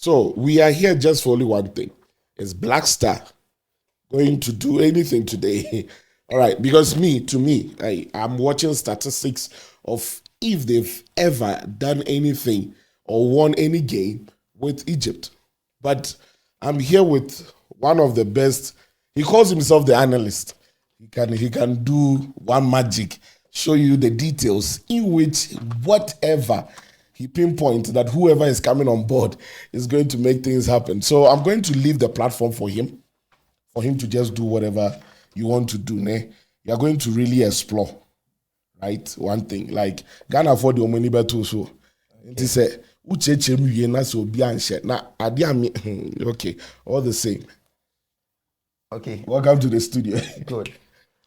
So we are here just for only one thing. Is Black Star going to do anything today? All right, because to me, I'm watching statistics of if they've ever done anything or won any game with Egypt. But I'm here with one of the best. He calls himself the analyst. He can do one magic, show you the details in which whatever he pinpoints that whoever is coming on board is going to make things happen. So I'm going to leave the platform for him to just do whatever you want to do. Ne? You are going to really explore, right? One thing, like Ghana for the money better so. It is a okay, all the same. Okay. Welcome to the studio. Good.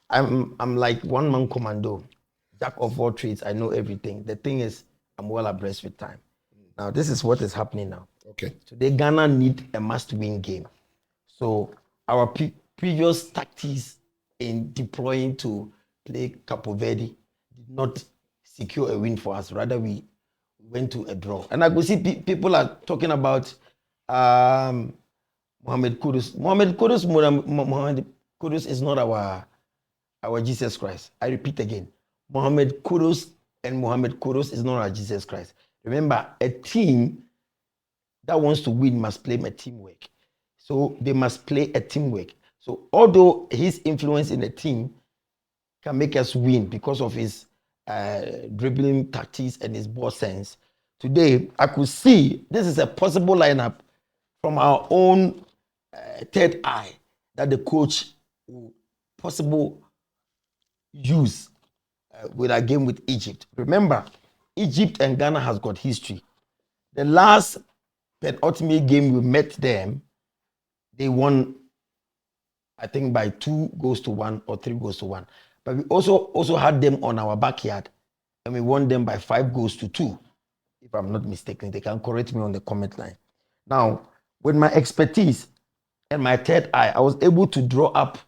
I'm like one man commando, jack of all trades. I know everything. The thing is, I'm well abreast with time. Now, this is what is happening now. Okay. Today, Ghana need a must-win game. So our previous tactics in deploying to play Capo Verde did not secure a win for us. Rather, we went to a draw. And I could see people are talking about Mohammed Kudus. Mohammed Kudus is not our Jesus Christ. I repeat again. Mohammed Kudus is not our Jesus Christ. Remember, a team that wants to win must play a teamwork. So they must play a teamwork. So although his influence in the team can make us win because of his dribbling tactics and his ball sense, today I could see this is a possible lineup from our own third eye that the coach will possibly use with a game with Egypt. Remember, Egypt and Ghana has got history. The last penultimate game we met them, they won, I think, by 2-1 or 3-1. But we also had them on our backyard, and we won them by 5-2. If I'm not mistaken, they can correct me on the comment line. Now, with my expertise and my third eye, I was able to draw up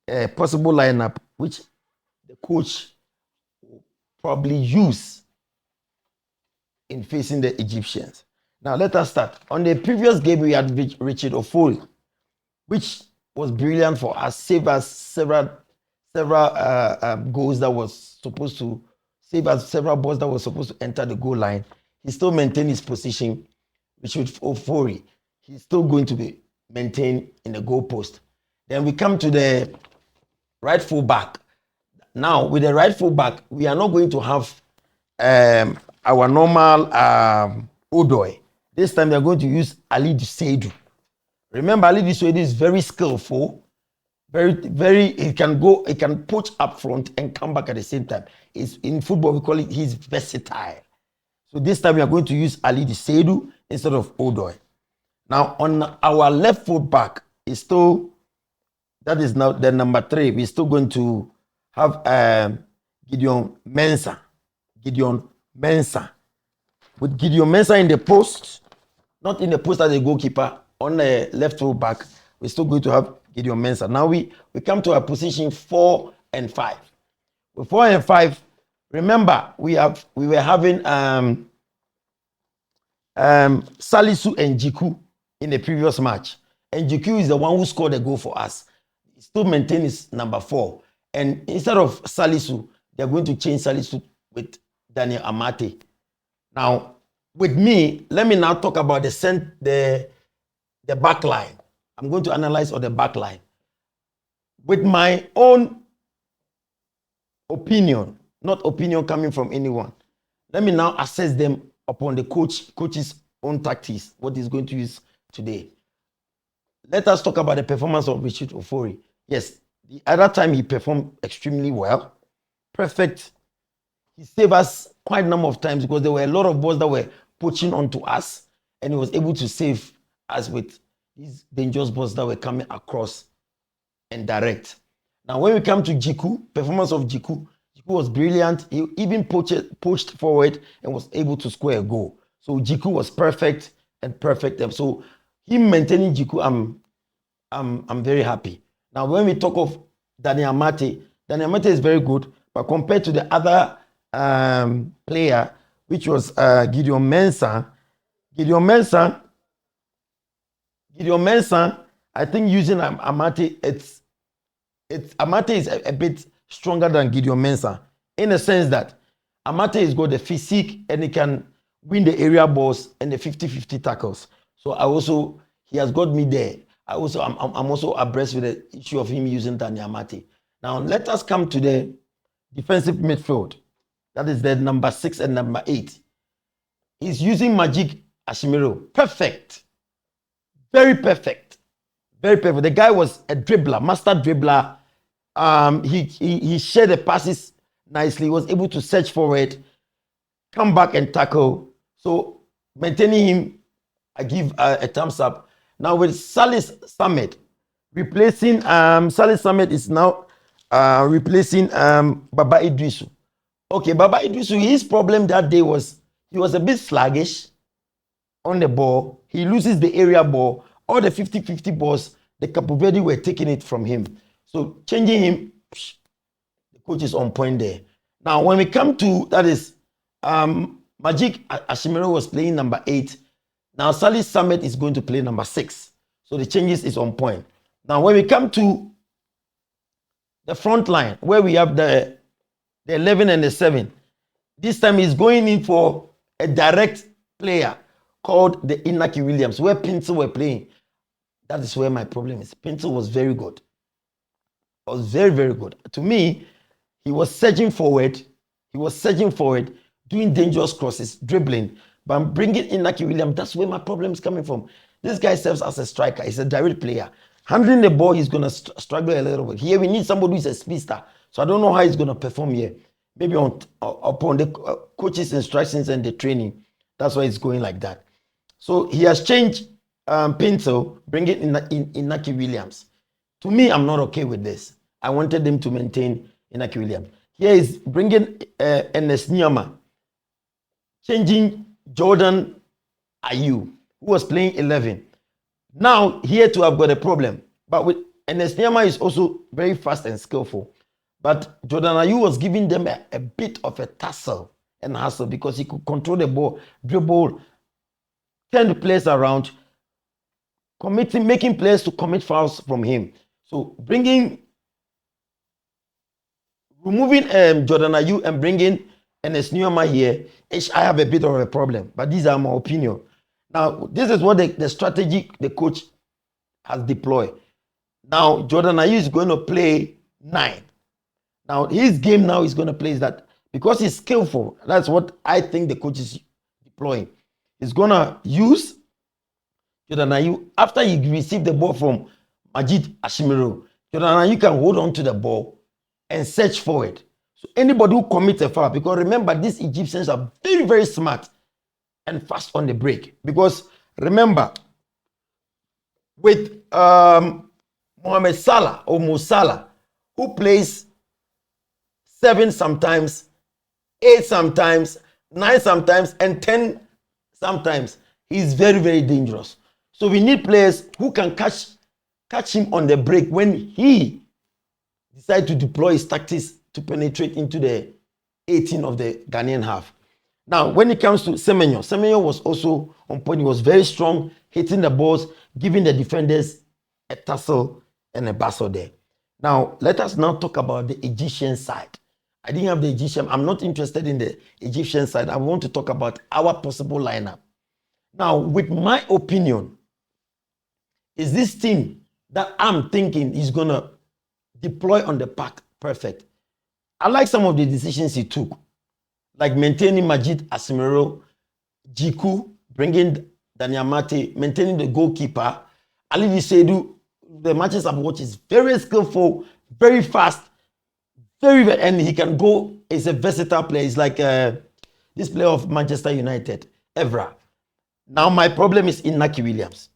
a possible lineup which the coach will probably use in facing the Egyptians. Now, let us start. On the previous game, we had Richard Ofori, which was brilliant for us, saved us several goals that was supposed to save us, several balls that were supposed to enter the goal line. He still maintained his position. Richard Ofori, he's still going to be maintained in the goal post. Then we come to the right full back. Now, with the right full back, we are not going to have our normal Odoi. This time, they are going to use Ali Seidu. Remember, Ali Seidu is very skillful. He can poach up front and come back at the same time. In football, we call it, he's versatile. So this time we are going to use Ali Seidu instead of Odoi. Now on our left foot back is still, that is now the number 3. We're still going to have Gideon Mensah. With Gideon Mensah in the post, not in the post as a goalkeeper, on the left foot back, we're still going to have Gideon Mensah. Now we come to our position 4 and 5. With 4 and 5, remember we were having Salisu and Jiku in the previous match. And Jiku is the one who scored a goal for us. He still maintains his number 4. And instead of Salisu, they're going to change Salisu with Daniel Amate. Now, with me, let me now talk about the back line. I'm going to analyze on the back line. With my own opinion, not opinion coming from anyone, let me now assess them upon the coach's own tactics, what he's going to use today. Let us talk about the performance of Richard Ofori. Yes, the other time he performed extremely well. Perfect. He saved us quite a number of times because there were a lot of balls that were poaching onto us, and he was able to save us with these dangerous balls that were coming across and direct. Now, when we come to Jiku, performance of Jiku was brilliant. He even poached forward and was able to score a goal. So Jiku was perfect. So him maintaining Jiku, I'm very happy. Now, when we talk of Daniel Amate is very good, but compared to the other player, which was Gideon Mensah, Gideon Mensah, I think using Amate, Amate is a bit stronger than Gideon Mensah in the sense that Amate has got the physique and he can win the area balls and the 50-50 tackles. So he has got me there. I'm also abreast with the issue of him using Dani Amate. Now let us come to the defensive midfield. That is the number 6 and number 8. He's using Magic Ashimiro. Perfect. Very perfect. Very perfect. The guy was a dribbler, master dribbler. He shared the passes nicely. He was able to search forward, come back and tackle. So maintaining him, I give a thumbs up. Now with Salis Samet replacing Salis Samet is now replacing Baba Idrisu. Okay, Baba Idrisu, his problem that day was he was a bit sluggish on the ball. He loses the area ball. All the 50-50 balls, the Capo Verde were taking it from him. So changing him, the coach is on point there. Now, when we come to, that is, Magic Ashimiro was playing number 8. Now, Salis Samet is going to play number 6. So the changes is on point. Now, when we come to the front line, where we have the 11 and the 7, this time he's going in for a direct player called the Inaki Williams, where Pinto were playing. That is where my problem is. Pinto was very good. Was very, very good. To me, he was surging forward. He was surging forward, doing dangerous crosses, dribbling. But I'm bringing Inaki Williams. That's where my problem is coming from. This guy serves as a striker. He's a direct player. Handling the ball, he's going to struggle a little bit. Here, we need somebody who's a speedster. So I don't know how he's going to perform here. Maybe upon the coach's instructions and the training. That's why it's going like that. So he has changed Pinto, bringing in Inaki Williams. To me, I'm not okay with this. I wanted them to maintain Inaki Williams. Here is bringing Ernest Nyama, changing Jordan Ayew, who was playing 11. Now, here too, I've got a problem. But with Ernest Nyama is also very fast and skillful. But Jordan Ayew was giving them a bit of a tussle and hustle because he could control the ball, dribble, turn the players around, making players to commit fouls from him. So removing Jordan Ayew and bringing Ernest Nyama here, I have a bit of a problem. But these are my opinion. Now, this is what the strategy the coach has deployed. Now, Jordan Ayew is going to play 9. Now, his game now is going to play is that because he's skillful, that's what I think the coach is deploying. He's going to use Jordan Ayew after he received the ball from Majid Ashimiro. Jordan Ayew can hold on to the ball and search forward. So anybody who commits a foul, because remember, these Egyptians are very, very smart and fast on the break. Because remember, with Mohamed Salah or Mo Salah, who plays 7 sometimes, 8 sometimes, 9 sometimes, and 10 sometimes, he's very, very dangerous. So we need players who can catch him on the break when he decides to deploy his tactics to penetrate into the 18 of the Ghanaian half. Now, when it comes to Semenyo was also on point. He was very strong, hitting the balls, giving the defenders a tussle and a bustle there. Now, let us now talk about the Egyptian side. I didn't have the Egyptian. I'm not interested in the Egyptian side. I want to talk about our possible lineup. Now, with my opinion, is this team that I'm thinking is going to deploy on the park perfect? I like some of the decisions he took, like maintaining Majid Asimero, Jiku, bringing Dani Amate, maintaining the goalkeeper. Ali Seydou, the matches I've watched, is very skillful, very fast, and he can go. He's a versatile player. He's like this player of Manchester United, Evra. Now my problem is Inaki Williams.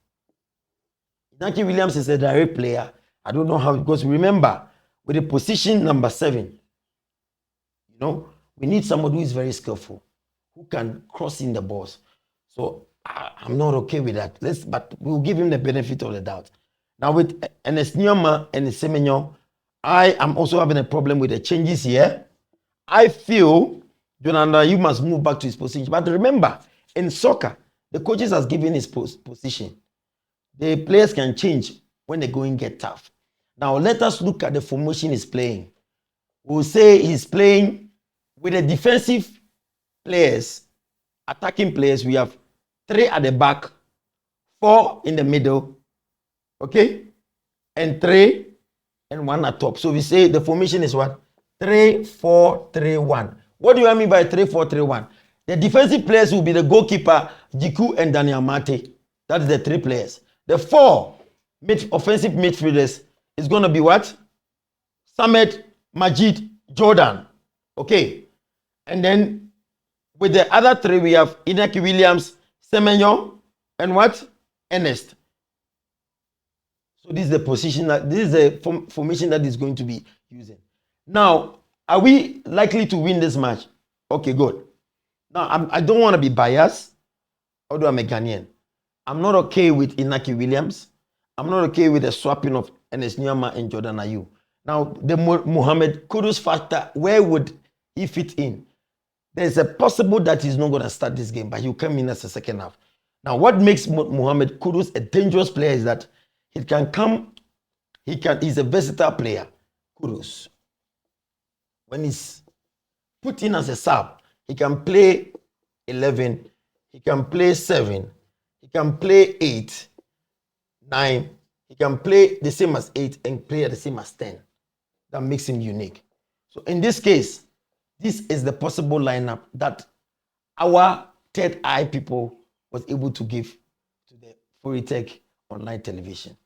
Inaki Williams is a direct player. I don't know how it goes. Remember, with the position number 7, we need somebody who is very skillful, who can cross in the balls. So I'm not okay with that. But we'll give him the benefit of the doubt. Now with Ernest Nyama and Semenyo, I am also having a problem with the changes here. I feel Jonanda, you must move back to his position. But remember, in soccer, the coaches has given his position. the players can change when the going get tough. Now let us look at the formation he's playing. We'll say he's playing with the defensive players, attacking players. We have 3 at the back, 4 in the middle, okay, and 3 and 1 at top. So we say the formation is what? 3-4-3-1. What do I mean by 3-4-3-1? The defensive players will be the goalkeeper, Jiku and Daniel Mate. That's the 3 players. The 4 offensive midfielders is going to be what? Samet, Majid, Jordan. Okay. And then with the other 3, we have Inaki Williams, Semenyo, and what? Ernest. So this is the position this is the formation that is going to be using. Now, are we likely to win this match? Okay, good. Now, I don't want to be biased, although I'm a Ghanaian. I'm not okay with Inaki Williams. I'm not okay with the swapping of Ernest Nyama and Jordan Ayew. Now, the Mohammed Kudus factor, where would he fit in? There's a possible that he's not going to start this game, but he'll come in as a second half. Now, what makes Mohammed Kudus a dangerous player is that he can come, he's a versatile player, Kudus. When he's put in as a sub, he can play 11, he can play 7, he can play 8, 9, he can play the same as 8 and play the same as 10. That makes him unique. So in this case, this is the possible lineup that our third eye people was able to give to the Furitech online television.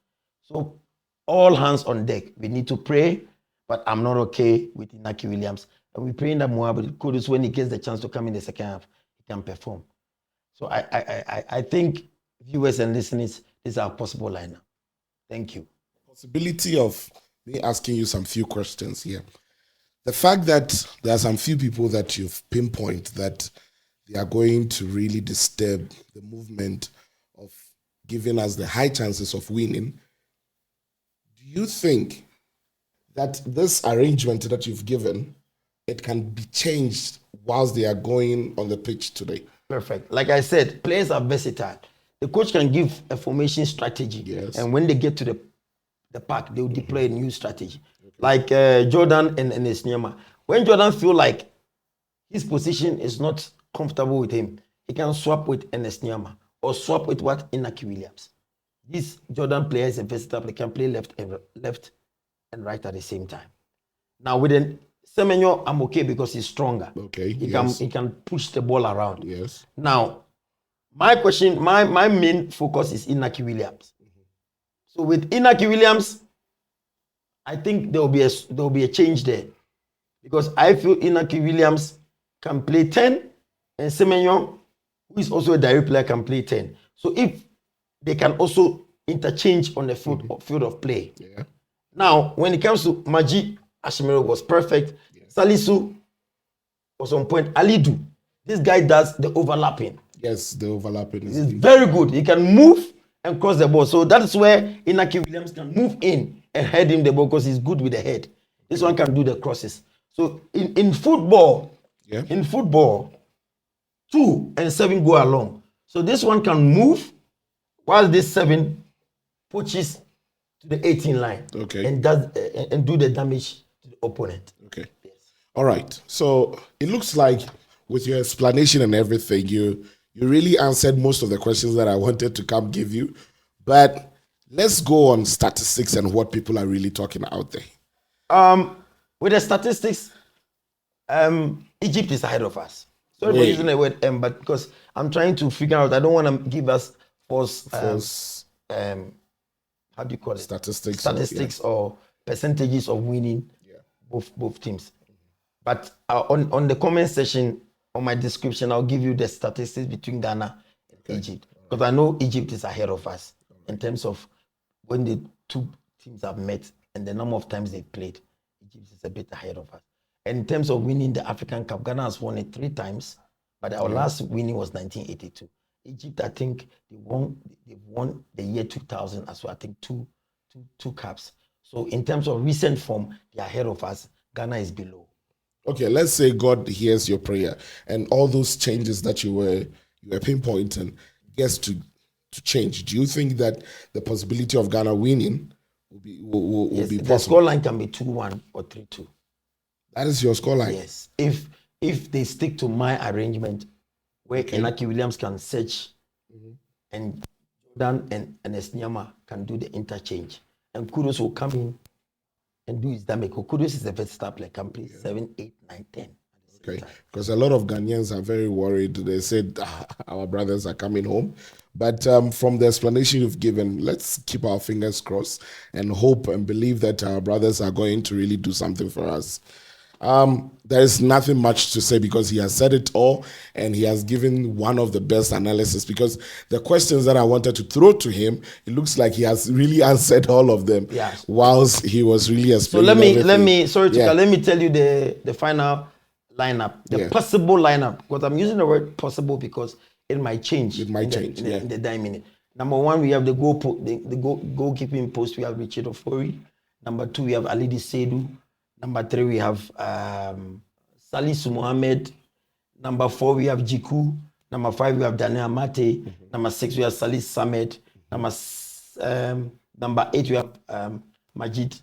So all hands on deck. We need to pray, but I'm not okay with Inaki Williams. And we're praying that Mohammed Kudus, when he gets the chance to come in the second half, he can perform. So I think viewers and listeners, this is our possible lineup. Thank you. Possibility of me asking you some few questions here. The fact that there are some few people that you've pinpointed that they are going to really disturb the movement of giving us the high chances of winning, do you think that this arrangement that you've given, it can be changed whilst they are going on the pitch today? Perfect. Like I said, players are versatile. The coach can give a formation strategy. Yes. And when they get to the park, they will deploy a new strategy. Okay. Like Jordan and Esnyama. When Jordan feel like his position is not comfortable with him, he can swap with Esnyama or swap with what? Inaki Williams. This Jordan player is a versatile player, can play left and right at the same time. Now with Semenyo, I'm okay because he's stronger. Okay. He can push the ball around. Yes. Now, my question, my main focus is Inaki Williams. So with Inaki Williams, I think there will be a change there, because I feel Inaki Williams can play 10 and Semenyo, who is also a direct player, can play 10. So if they can also interchange on the field of play. Yeah. Now, when it comes to Maji, Ashimiro was perfect. Yes. Salisu was on point. Alidu, this guy does the overlapping. Yes, the overlapping is very good. He can move and cross the ball. So that's where Inaki Williams can move in and head him the ball, because he's good with the head. This one can do the crosses. So in football, 2 and 7 go along. So this one can move while this 7 pushes to the 18 line. Okay. And do the damage to the opponent. Okay. Yes. All right. So it looks like with your explanation and everything, you really answered most of the questions that I wanted to come give you. But let's go on statistics and what people are really talking out there. With the statistics, Egypt is ahead of us. Sorry for using the word but because I'm trying to figure out, I don't want to give us false how do you call it? Statistics or percentages of winning both teams. But on the comment section, on my description, I'll give you the statistics between Ghana and Egypt. Because I know Egypt is ahead of us in terms of when the two teams have met and the number of times they've played. Egypt is a bit ahead of us. And in terms of winning the African Cup, Ghana has won it 3 times, but our last winning was 1982. Egypt, I think they've won the year 2000 as well. I think two cups. So in terms of recent form, they're ahead of us. Ghana is below. Okay, let's say God hears your prayer and all those changes that you were pinpointing gets to to change? Do you think that the possibility of Ghana winning will Yes, be the possible? scoreline can be 2-1 or 3-2. That is your scoreline? Yes. If they stick to my arrangement, where Inaki Williams can search and Jordan and Esnyama can do the interchange. And Kudus will come in and do his damage. Kudus is a versatile player, can play 7, 8, 9, 10. Okay, because a lot of Ghanaians are very worried. They said our brothers are coming home. But from the explanation you've given, let's keep our fingers crossed and hope and believe that our brothers are going to really do something for us. There is nothing much to say because he has said it all and he has given one of the best analysis, because the questions that I wanted to throw to him, it looks like he has really answered all of them whilst he was really explaining. So let me tell you the final lineup, the possible lineup, because I'm using the word possible because it might change. It might change in the dying minute. Number 1, we have the goalkeeping post. We have Richard Ofori. Number 2, we have Alidi Seidu. Number 3, we have Salisu Mohammed. Number 4, we have Jiku. Number 5, we have Daniel Amate. Number 6, we have Salis Samed. Number 8, we have Majid.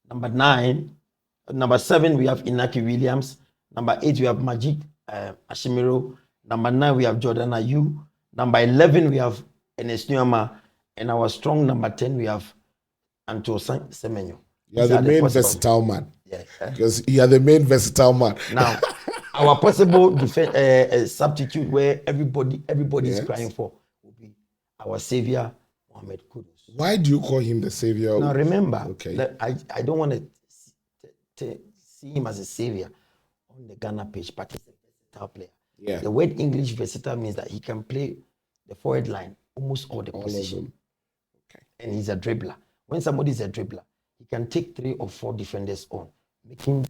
Number 7, we have Inaki Williams. Number 8, we have Majid Ashimiro. Number 9, we have Jordan Ayew. Number 11, we have Enes Nuama. And our strong number 10, we have Antoine Semenyo. You are the main versatile man. Yes. Because you are the main versatile man. Now, our possible substitute where everybody is crying for will be our savior, Mohammed Kudus. Why do you call him the savior? Now, remember, I don't want to see him as a savior on the Ghana page, but he's a versatile player. Yeah. The word English versatile means that he can play the forward line, almost all the positions. Okay. And he's a dribbler. When somebody is a dribbler, he can take 3 or 4 defenders on, making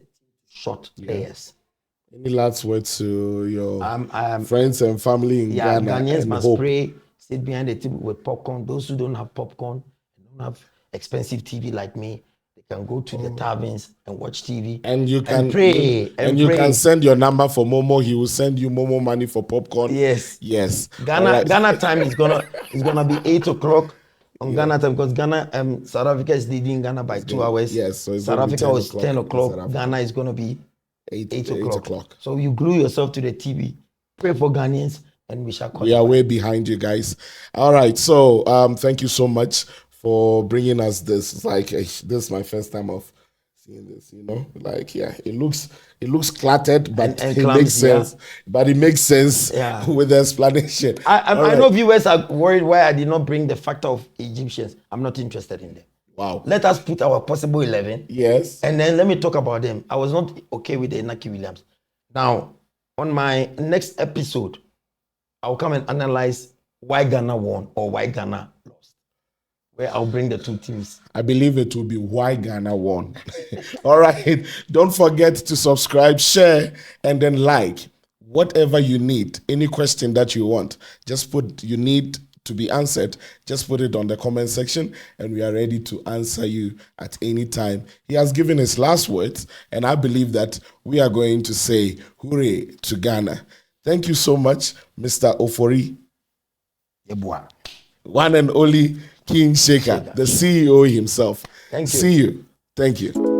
short players. Any last words to your friends and family in Ghana? Ghanaians must pray, sit behind the TV with popcorn. Those who don't have popcorn, don't have expensive TV like me, they can go to the taverns and watch TV. And you can pray. You can send your number for Momo. He will send you Momo money for popcorn. Yes. Ghana time is gonna be 8 o'clock. On Ghana time, because Ghana, South Africa is leading Ghana by 2 hours. Yes, so South Africa was 10 o'clock. Ghana is going to be 8 o'clock. So you glue yourself to the TV, pray for Ghanaians, and we shall call. We are way behind you guys. All right, so thank you so much for bringing us this. It's like this is my first time of seeing this. It looks cluttered, but it makes sense. But it makes sense with the explanation. I know viewers are worried why I did not bring the factor of Egyptians. I'm not interested in them. Wow. Let us put our possible 11. Yes. And then let me talk about them. I was not okay with the Inaki Williams. Now, on my next episode, I'll come and analyze why Ghana won or why Ghana lost, where I'll bring the 2 teams. I believe it will be why Ghana won. All right. Don't forget to subscribe, share, and then like. Whatever you need, any question that you want, just put you need to be answered, just put it on the comment section and we are ready to answer you at any time. He has given his last words and I believe that we are going to say hooray to Ghana. Thank you so much, Mr. Ofori. One and only King Shaker, the CEO himself. Thank you. See you. Thank you.